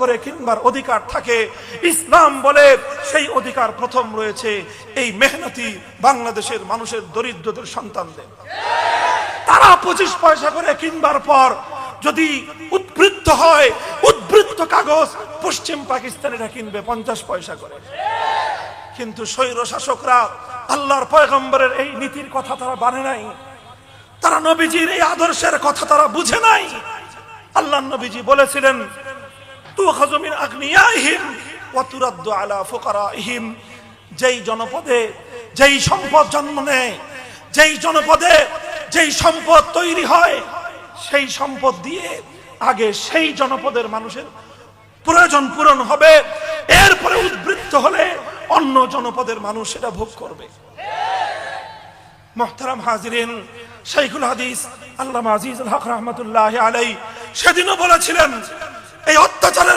করে কিনবার অধিকার থাকে, ইসলাম বলে সেই অধিকার প্রথম রয়েছে এই মেহনতি বাংলাদেশের মানুষের, দরিদ্রদের সন্তানদের। তারা 25 পয়সা করে কিনবার পর যদি উদ্বৃত্ত হয়, উদ্বৃত্ত কাগজ পশ্চিম পাকিস্তানিরা কিনবে 50 পয়সা করে। কিন্তু স্বৈর শাসকরা আল্লাহর পয়গম্বরের এই নীতির কথা তারা মানে নাই, তারা নবীজির এই আদর্শের কথা তারা বুঝে নাই। আল্লাহর নবীজি বলেছিলেন, তুখাযু মিন আগনিয়াইহিম ওয়া তুরাদ্দু আলা ফুকারাইহিম। যেই জনপদে যেই সম্পদ জন্ম নেয়, যেই জনপদে যেই সম্পদ তৈরি হয়, সেই সম্পদ দিয়ে আগে সেই জনপদের মানুষের প্রয়োজন পূরণ হবে, এরপরে উদ্বৃত্ত হলে অন্য জনপদের মানুষ সেটা ভোগ করবে। মুহতারাম হাজিরিন, শাইখুল হাদিস আল্লামা আজিজুল হক রাহমাতুল্লাহি আলাইহি সেদিনও বলেছিলেন, এই অত্যাচারের